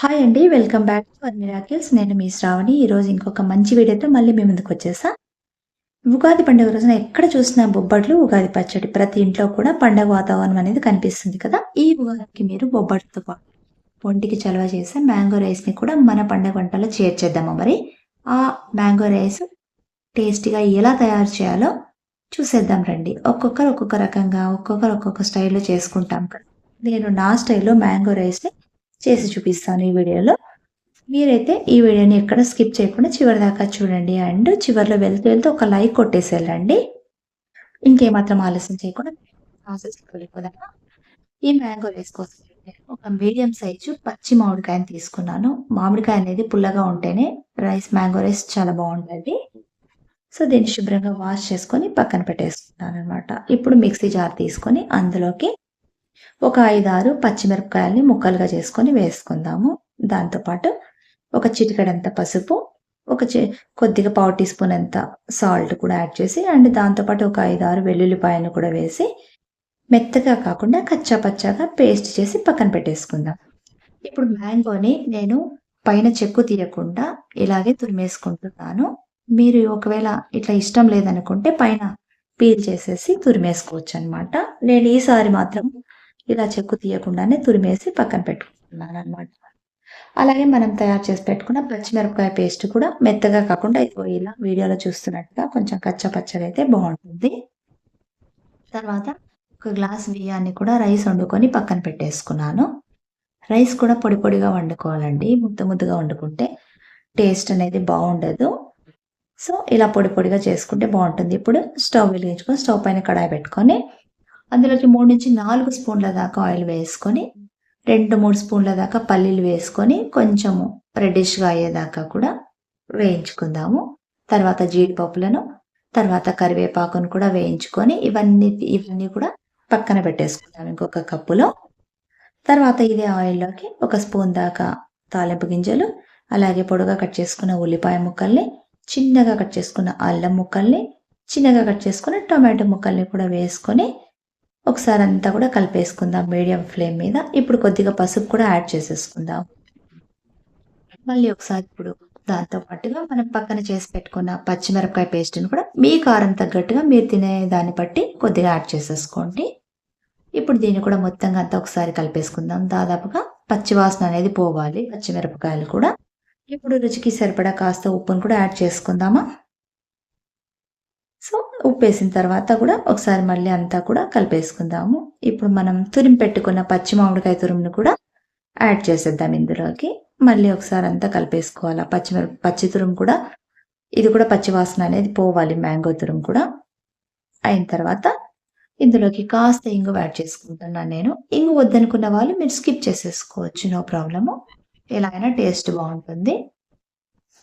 Hi అండి. Welcome back to our miracles. నేను మీ శ్రావణి. ఈరోజు ఇంకొక మంచి వీడియోతో మళ్ళీ మీ ముందుకొచ్చేసా. ఉగాది పండుగ రోజున ఎక్కడ చూసినా బొబ్బట్లు, ఉగాది పచ్చడి. ప్రతి ఇంట్లో కూడా పండగ వాతావరణం అనేది కనిపిస్తుంది కదా! ఈ ఉగాదికి మీరు బొబ్బట్లతో పాటు ఒంటికి చలవ చేసే మ్యాంగో రైస్‌ని కూడా మన పండగ వంటల్లో చేర్చేద్దామా మరి? ఆ మ్యాంగో రైస్ టేస్టీగా ఎలా తయారు చేయాలో చూసేద్దాం రండి. ఒక్కొక్కరు ఒక్కొక్క రకంగా, ఒక్కొక్కరు ఒక్కొక్క స్టైల్‌లో చేసుకుంటాం కదా! నేను నా స్టైల్‌లో మ్యాంగో రైస్‌ని చేసి చూపిస్తాను ఈ వీడియోలో. మీరైతే ఈ వీడియోని ఎక్కడ స్కిప్ చేయకుండా చివరిదాకా చూడండి. అండ్ చివర్లో వెళ్తూ వెళ్తూ ఒక లైక్ కొట్టేసేళ్ళండి. ఇంకేమాత్రం ఆలస్యం చేయకుండా ప్రాసెస్‌కి వెళ్ళిపోదామా? ఈ మ్యాంగో రైస్ కోసం నేను ఒక మీడియం సైజు పచ్చి మామిడికాయని తీసుకున్నాను. మామిడికాయ అనేది పుల్లగా ఉంటేనే మ్యాంగో రైస్ చాలా బావుంటది. సో, దీన్ని శుభ్రంగా వాష్ చేసుకొని పక్కన పెట్టేసుకున్నాననమాట. ఇప్పుడు మిక్సీ జార్ తీసుకొని అందులోకి ఒక 5, 6 పచ్చిమిరపకాయల్ని ముక్కలుగా చేసుకొని వేసుకుందాము. దాంతో పాటు ఒక చిటికెడంత పసుపు, ఒక కొద్దిగా పావు టీ స్పూన్ అంత సాల్ట్ కూడా యాడ్ చేసి అండ్ దాంతో పాటు ఒక 5, 6 వెల్లుల్లిపాయలను కూడా వేసి మెత్తగా కాకుండా కచ్చా పచ్చాగా పేస్ట్ చేసి పక్కన పెట్టేసుకుందాం. ఇప్పుడు మ్యాంగోని నేను పైన చెక్కు తీయకుండా ఇలాగే తురిమేసుకుంటున్నాను. మీరు ఒకవేళ ఇట్లా ఇష్టం లేదనుకుంటే పైన పీల్ చేసేసి తురిమేసుకోవచ్చనమాట. నేను ఈసారి మాత్రం ఇలా చెక్కు తీయకుండానే తురిమేసి పక్కన పెట్టుకుంటున్నాననమాట. అలాగే మనం తయారు చేసి పెట్టుకున్న పచ్చిమిరపకాయ పేస్ట్ కూడా మెత్తగా కాకుండా ఇదిగో ఇలా వీడియోలో చూస్తున్నట్టుగా కొంచెం కచ్చా పచ్చగా అయితే బావుంటుంది. తర్వాత ఒక గ్లాస్ బియ్యాన్ని కూడా రైస్ వండుకొని పక్కన పెట్టేసుకున్నాను. రైస్ కూడా పొడి పొడిగా వండుకోవాలండి. ముద్ద ముద్దగా వండుకుంటే టేస్ట్ అనేది బావుండదు. సో, ఇలా పొడి పొడిగా చేసుకుంటే బావుంటుంది. ఇప్పుడు స్టవ్ వెలిగించుకొని స్టవ్ పైన కడాయి పెట్టుకొని అందులోకి 3-4 స్పూన్ల దాకా ఆయిల్ వేసుకొని 2, 3 స్పూన్ల దాకా పల్లీలు వేసుకొని కొంచెము రెడ్డిష్‌గా అయ్యేదాకా కూడా వేయించుకుందాము. తర్వాత జీడిపప్పులను, తర్వాత కరివేపాకును కూడా వేయించుకొని ఇవన్నీ కూడా పక్కన పెట్టేసుకుందాం ఇంకొక కప్పులో. తర్వాత ఇదే ఆయిల్‌లోకి ఒక స్పూన్ దాకా తాలింపు గింజలు, అలాగే పొడుగ్గా కట్ చేసుకున్న ఉల్లిపాయ ముక్కల్ని, చిన్నగా కట్ చేసుకున్న అల్లం ముక్కల్ని, చిన్నగా కట్ చేసుకున్న టొమాటో ముక్కల్ని కూడా వేసుకొని ఒకసారి అంతా కూడా కలిపేసుకుందాం మీడియం ఫ్లేమ్ మీద. ఇప్పుడు కొద్దిగా పసుపు కూడా యాడ్ చేసేసుకుందాం. మళ్ళీ ఒకసారి ఇప్పుడు దాంతో పాటుగా మనం పక్కన చేసి పెట్టుకున్న పచ్చిమిరపకాయ పేస్ట్‌ని కూడా మీ కారం తగ్గట్టుగా మీరు తినే దాన్ని బట్టి కొద్దిగా యాడ్ చేసేసుకోండి. ఇప్పుడు దీన్ని కూడా మొత్తంగా అంతా ఒకసారి కలిపేసుకుందాం. దాదాపుగా పచ్చి వాసన అనేది పోవాలి పచ్చిమిరపకాయలు కూడా. ఇప్పుడు రుచికి సరిపడా కాస్త ఉప్పును కూడా యాడ్ చేసుకుందామా? సో, ఉప్పేసిన తర్వాత కూడా ఒకసారి మళ్ళీ అంతా కూడా కలిపేసుకుందాము. ఇప్పుడు మనం తురిమి పెట్టుకున్న పచ్చి మామిడికాయ తురుమును కూడా యాడ్ చేసేద్దాం ఇందులోకి. మళ్ళీ ఒకసారి అంతా కలిపేసుకోవాలి. పచ్చి తురుము కూడా ఇది కూడా పచ్చి వాసన అనేది పోవాలి మ్యాంగో తురుము కూడా. అయిన తర్వాత ఇందులోకి కాస్త ఇంగువ యాడ్ చేసుకుంటున్నాను నేను. ఇంగువ వద్దనుకున్న వాళ్ళు మీరు స్కిప్ చేసేసుకోవచ్చు. No problem. ఎలా అయినా టేస్ట్ బావుంటుంది.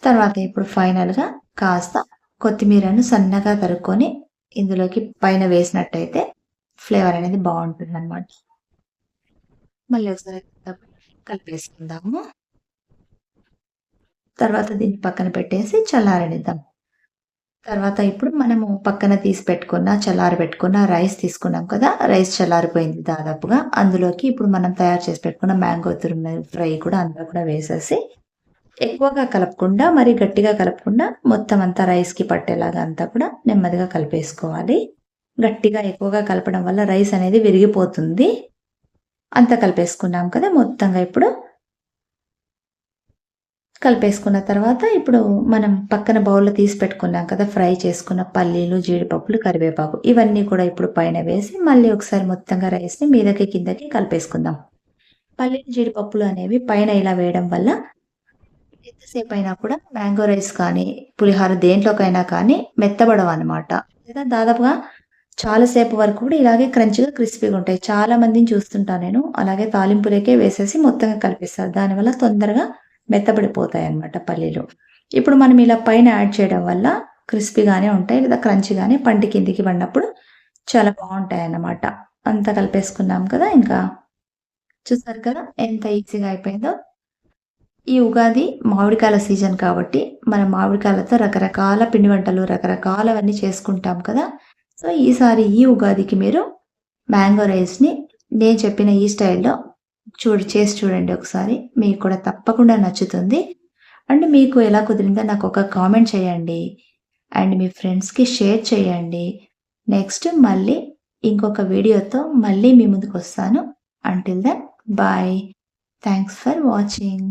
తర్వాత ఇప్పుడు ఫైనల్‌గా కాస్త కొత్తిమీరను సన్నగా తరుక్కొని ఇందులోకి పైన వేసినట్టయితే ఫ్లేవర్ అనేది బావుంటుందనమాట. మళ్ళీ ఒకసారి కలిపేసుకుందాము. తర్వాత దీన్ని పక్కన పెట్టేసి చల్లారనిద్దాం. తర్వాత ఇప్పుడు మనము పక్కన తీసి పెట్టుకున్న, చల్లారబెట్టుకున్న రైస్ తీసుకున్నాం కదా! రైస్ చల్లారిపోయింది దాదాపుగా. అందులోకి ఇప్పుడు మనం తయారు చేసి పెట్టుకున్న మ్యాంగో తురుము ఫ్రై కూడా అందులో కూడా వేసేసి ఎక్కువగా కలపకుండా, మరీ గట్టిగా కలపకుండా మొత్తం అంతా రైస్‌కి పట్టేలాగా అంతా కూడా నెమ్మదిగా కలిపేసుకోవాలి. గట్టిగా ఎక్కువగా కలపడం వల్ల రైస్ అనేది విరిగిపోతుంది. అంతా కలిపేసుకున్నాం కదా! మొత్తంగా ఇప్పుడు కలిపేసుకున్న తర్వాత ఇప్పుడు మనం పక్కన బౌల్‌లో తీసి పెట్టుకున్నాం కదా! ఫ్రై చేసుకున్న పల్లీలు, జీడిపప్పులు, కరివేపాకు ఇవన్నీ కూడా ఇప్పుడు పైన వేసి మళ్ళీ ఒకసారి మొత్తంగా రైస్‌ని మీదకి, కిందకి కలిపేసుకుందాం. పల్లీలు, జీడిపప్పులు అనేవి పైన ఇలా వేయడం వల్ల ఎంతసేపయినా కూడా మ్యాంగో రైస్ కానీ, పులిహోర దేంట్లోకైనా కానీ మెత్తబడవనమాట. లేదా దాదాపుగా చాలా సేపు వరకు కూడా ఇలాగే క్రంచీగా, క్రిస్పీగా ఉంటాయి. చాలా మందిని చూస్తుంటా నేను. అలాగే తాలింపులకే వేసేసి మొత్తంగా కలిపేస్తారు. దానివల్ల తొందరగా మెత్తబడిపోతాయన్నమాట పల్లీలు. ఇప్పుడు మనం ఇలా పైన యాడ్ చేయడం వల్ల క్రిస్పీగానే ఉంటాయి. లేదా క్రంచీగానే పంటి కిందికి పడినప్పుడు చాలా బావుంటాయన్నమాట. అంతా కలిపేసుకున్నాం కదా! ఇంకా చూసారు కదా! ఎంత ఈజీగా అయిపోయిందో. ఈ ఉగాది మామిడికాయల సీజన్ కాబట్టి, మనం మామిడికాయలతో రకరకాల పిండి వంటలు, రకరకాలవన్నీ చేసుకుంటాం కదా! సో, ఈసారి ఈ ఉగాదికి మీరు మ్యాంగో రైస్‌ని నేను చెప్పిన ఈ స్టైల్‌లో చేసి చూడండి ఒకసారి. మీకు కూడా తప్పకుండా నచ్చుతుంది. అండ్ మీకు ఎలా కుదిరిందో నాకొక కామెంట్ చేయండి. అండ్ మీ ఫ్రెండ్స్‌కి షేర్ చేయండి. నెక్స్ట్ మళ్ళీ ఇంకొక వీడియోతో మళ్ళీ మీ ముందుకొస్తాను. Until then bye. Thanks for watching.